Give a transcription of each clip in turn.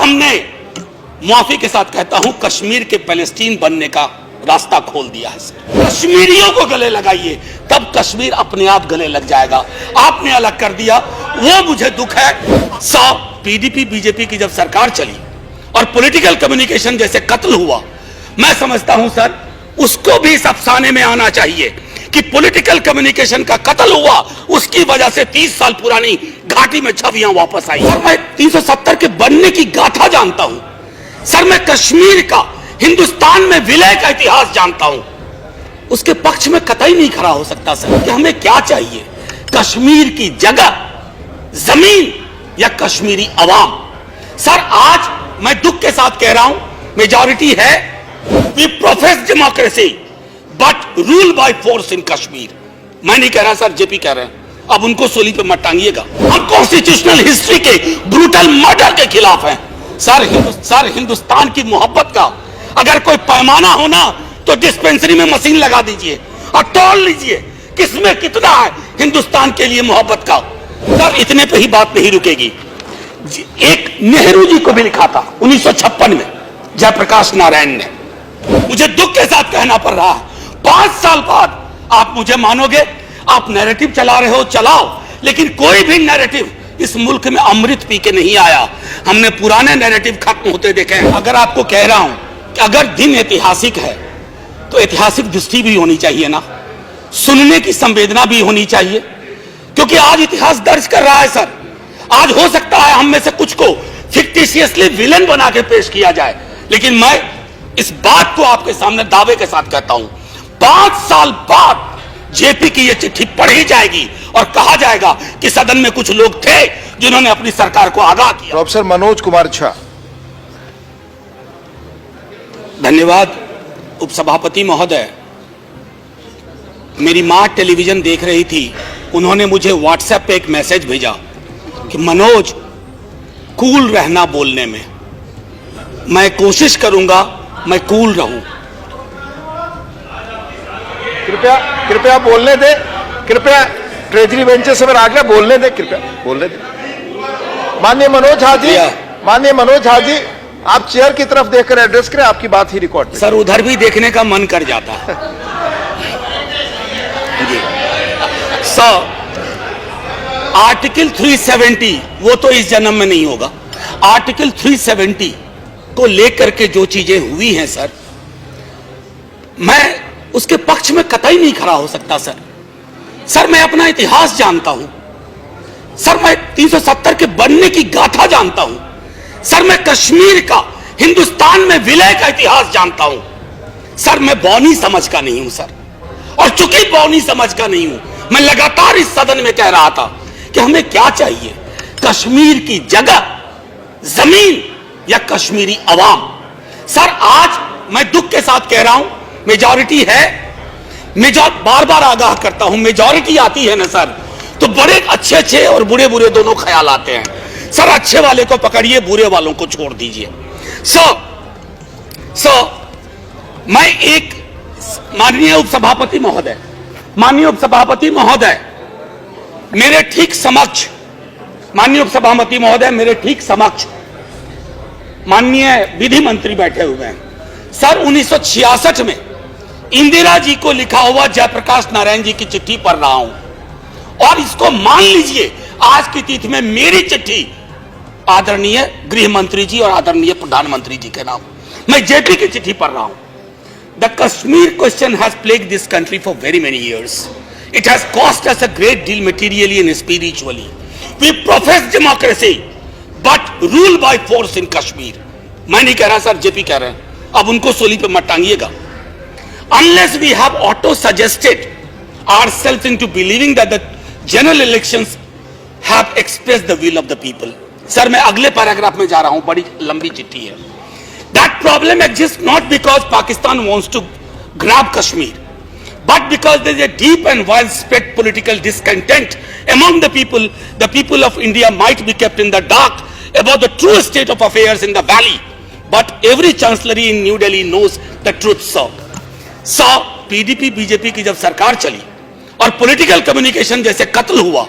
हमने मुआफी के साथ कहता हूं कश्मीर के पैलेस्टीन बनने का रास्ता खोल दिया है। कश्मीरियों को गले लगाइए, तब कश्मीर अपने आप गले लग जाएगा। आपने अलग कर दिया, वो मुझे दुख है। पीडीपी बीजेपी की जब सरकार चली और पॉलिटिकल कम्युनिकेशन जैसे कत्ल हुआ, मैं समझता हूं सर उसको भी इस अफसाने में आना चाहिए कि पॉलिटिकल कम्युनिकेशन का कत्ल हुआ, उसकी वजह से 30 साल पुरानी घाटी में छवियां वापस आई। और मैं 370 के बनने की गाथा जानता हूं सर, मैं कश्मीर का हिंदुस्तान में विलय का इतिहास जानता हूं। उसके पक्ष में कतई नहीं खड़ा हो सकता सर कि हमें क्या चाहिए, कश्मीर की जगह, जमीन या कश्मीरी अवाम। सर आज मैं दुख के साथ कह रहा हूं, मेजॉरिटी है, we profess democracy but rule by force in Kashmir. मैं नहीं कह रहा सर, जेपी कह रहे हैं, अब उनको सूली पे मत टांगिएगा। हम कॉन्स्टिट्यूशनल हिस्ट्री के ब्रूटल मर्डर के खिलाफ हैं सर। हिंदुस्तान की मोहब्बत का अगर कोई पैमाना हो ना, तो डिस्पेंसरी में मशीन लगा दीजिए और तोल लीजिए किसमें कितना है हिंदुस्तान के लिए मोहब्बत का। सर इतने पे ही बात नहीं रुकेगी। एक नेहरू जी को भी लिखा था 1956 में जयप्रकाश नारायण ने। मुझे दुख के साथ कहना पड़ रहा है, 5 साल बाद आप मुझे मानोगे, आप नैरेटिव चला रहे हो, चलाओ, लेकिन कोई भी नैरेटिव इस मुल्क में अमृत पी के नहीं आया। हमने पुराने नैरेटिव खत्म होते देखे हैं। अगर आपको कह रहा हूं कि अगर दिन ऐतिहासिक है तो ऐतिहासिक दृष्टि भी होनी चाहिए ना, सुनने की संवेदना भी होनी चाहिए, क्योंकि आज इतिहास दर्ज कर रहा है सर। आज हो सकता है हम में से कुछ को फिक्टिशियसली विलेन बना के पेश किया जाए, लेकिन मैं इस बात को आपके सामने दावे के साथ कहता हूं, 5 साल बाद जेपी की यह चिट्ठी पढ़ी जाएगी और कहा जाएगा कि सदन में कुछ लोग थे जिन्होंने अपनी सरकार को आगाह किया। प्रोफेसर मनोज कुमार झा। धन्यवाद उपसभापति महोदय। मेरी मां टेलीविजन देख रही थी, उन्होंने मुझे व्हाट्सएप पे एक मैसेज भेजा कि मनोज कूल रहना बोलने में। मैं कोशिश करूंगा मैं कूल रहूं। कृपया बोलने दे, कृपया ट्रेजरी बेंचेस पर आगे बोलने दे, कृपया बोलने दे। माननीय मनोज झा जी, आप चेयर की तरफ देखकर एड्रेस करें, आपकी बात ही रिकॉर्ड। सर उधर भी देखने का मन कर जाता है। सर आर्टिकल 370 वो तो इस जन्म में नहीं होगा। आर्टिकल 370 को लेकर के जो चीजें हुई हैं सर, मैं उसके पक्ष में कतई नहीं खड़ा हो सकता सर। मैं अपना इतिहास जानता हूं सर, मैं 370 के बनने की गाथा जानता हूं सर, मैं कश्मीर का हिंदुस्तान में विलय का इतिहास जानता हूं सर। मैं बौनी समझ का नहीं हूं सर, और चूंकि बौनी समझ का नहीं हूं, मैं लगातार इस सदन में कह रहा था कि हमें क्या चाहिए, कश्मीर की जगह, जमीन या कश्मीरी अवाम। सर आज मैं दुख के साथ कह रहा हूं, मेजॉरिटी है, बार बार आगाह करता हूं, मेजॉरिटी आती है ना सर, तो बड़े अच्छे और बुरे दोनों ख्याल आते हैं सर। अच्छे वाले को पकड़िए, बुरे वालों को छोड़ दीजिए। मैं एक माननीय उपसभापति महोदय मेरे ठीक समक्ष, माननीय विधि मंत्री बैठे हुए हैं सर। 1966 में इंदिरा जी को लिखा हुआ जयप्रकाश नारायण जी की चिट्ठी पढ़ रहा हूं, और इसको मान लीजिए आज की तिथि में मेरी चिट्ठी आदरणीय गृह मंत्री जी और आदरणीय प्रधानमंत्री जी के नाम, मैं जेपी की चिट्ठी पढ़ रहा हूं। The Kashmir question has plagued this country for very many years. It has cost us a great deal materially and spiritually. We profess democracy but rule by force in Kashmir. मैं नहीं कह रहा सर, जेपी कह रहे हैं, अब उनको सूली पे मत टांगिएगा. Unless we have auto-suggested ourselves into believing that the general elections have expressed the will of the people. Sir मैं अगले पैराग्राफ में जा रहा हूं, बड़ी लंबी चिट्ठी है. That problem exists not because Pakistan wants to grab Kashmir, but because there is a deep and widespread political discontent among the people. The people of India might be kept in the dark about the true state of affairs in the valley, but every chancellery in New Delhi knows the truth, sir. PDP BJP की जब सरकार चली और political communication जैसे कत्ल हुआ,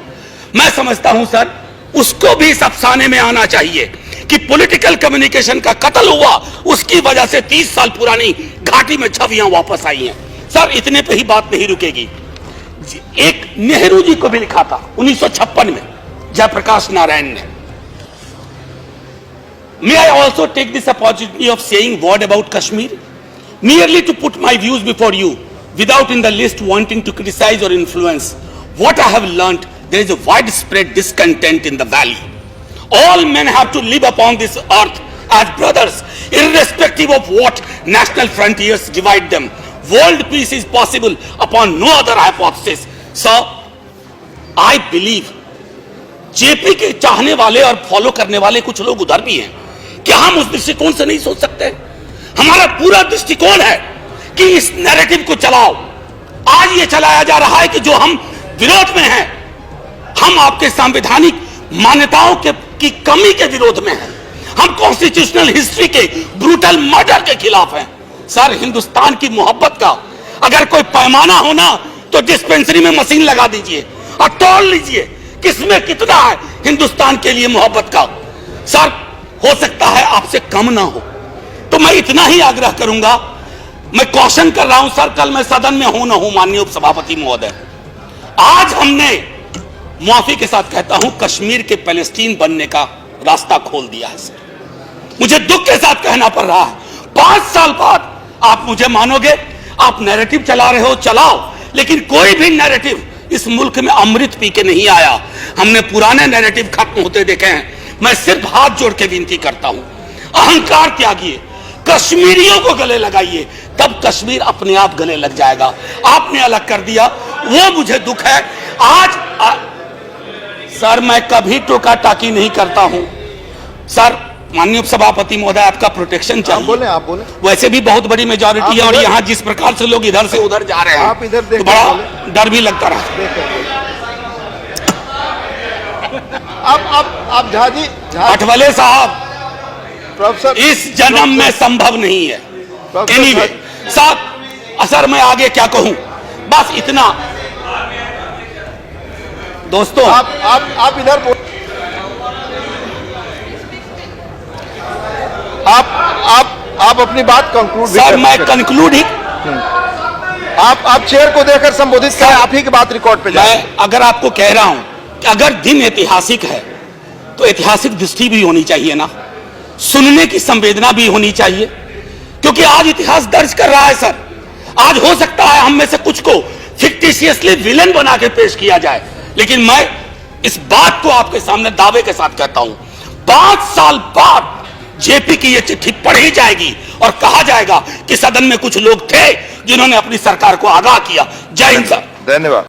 मैं समझता हूं सर उसको भी इस अफसाने में आना चाहिए कि पॉलिटिकल कम्युनिकेशन का कत्ल हुआ, उसकी वजह से 30 साल पुरानी घाटी में छवियां वापस आई हैं। सर इतने पे ही बात नहीं रुकेगी। एक नेहरू जी को भी लिखा था 1956 में जयप्रकाश नारायण ने। May I also take this opportunity of saying word about Kashmir, merely to put my views before you, without in the least wanting to criticize or influence. What I have learnt, there is a widespread discontent in the valley. All men have to live upon this earth as brothers, irrespective of what national frontiers divide them. World peace is possible upon no other hypothesis. Sir, I believe JP के चाहने वाले और follow करने वाले कुछ लोग उधर भी हैं। क्या हम उस दृष्टिकोण से नहीं सोच सकते? हमारा पूरा दृष्टिकोण है कि इस नैरेटिव को चलाओ। आज ये चलाया जा रहा है कि जो हम विरोध में हैं, हम आपके संवैधानिक मान्यताओं की कमी के विरोध में हैं, हम कॉन्स्टिट्यूशनल हिस्ट्री के ब्रूटल मर्डर के खिलाफ हैं। सर हिंदुस्तान की मोहब्बत का अगर कोई पैमाना होना तो डिस्पेंसरी में मशीन लगा दीजिए और तोल लीजिए किसमें कितना है हिंदुस्तान के लिए मोहब्बत का। सर हो सकता है आपसे कम ना हो, तो मैं इतना ही आग्रह करूंगा, मैं कॉशन कर रहा हूं सर, कल मैं सदन में हूं ना हूं माननीय उपसभापति महोदय, आज हमने मुआफी के साथ कहता हूं कश्मीर के पैलेस्टीन बनने का रास्ता खोल दिया है। सर मुझे दुख के साथ कहना पड़ रहा है, 5 साल बाद आप मुझे मानोगे, आप नैरेटिव चला रहे हो, चलाओ, लेकिन कोई भी नैरेटिव इस मुल्क में अमृत पी के नहीं आया। हमने पुराने नैरेटिव खत्म होते देखे हैं। मैं सिर्फ हाथ जोड़ के विनती करता हूं, अहंकार त्यागिए, कश्मीरियों को गले लगाइए, तब कश्मीर अपने आप गले लग जाएगा। आपने अलग कर दिया, वो मुझे दुख है। सर मैं कभी टोका टाकी नहीं करता हूं। सर माननीय उपसभापति महोदय आपका प्रोटेक्शन चाहिए। आप बोले वैसे भी बहुत बड़ी मेजॉरिटी है और यहाँ जिस प्रकार से लोग इधर से उधर जा रहे हैं, आप इधर तो बड़ा डर भी लगता रहा। आप झाजी अठवले साहब, प्रोफेसर इस जन्म में संभव नहीं है। एनीवे साहब, सर मैं आगे क्या कहूं, बस इतना। दोस्तों आप इधर आप अपनी बात कंक्लूड। सर मैं कंक्लूड ही, आप चेयर को देकर संबोधित करें, आप ही की बात रिकॉर्ड पे जाए। मैं अगर आपको कह रहा हूं कि अगर दिन ऐतिहासिक है तो ऐतिहासिक दृष्टि भी होनी चाहिए ना, सुनने की संवेदना भी होनी चाहिए, क्योंकि आज इतिहास दर्ज कर रहा है। सर आज हो सकता है हम में से कुछ को फिक्टिशियसली विलेन बना के पेश किया जाए, लेकिन मैं इस बात को आपके सामने दावे के साथ कहता हूं, 5 साल बाद जेपी की यह चिट्ठी पढ़ी जाएगी और कहा जाएगा कि सदन में कुछ लोग थे जिन्होंने अपनी सरकार को आगाह किया। जय हिंद सर। धन्यवाद।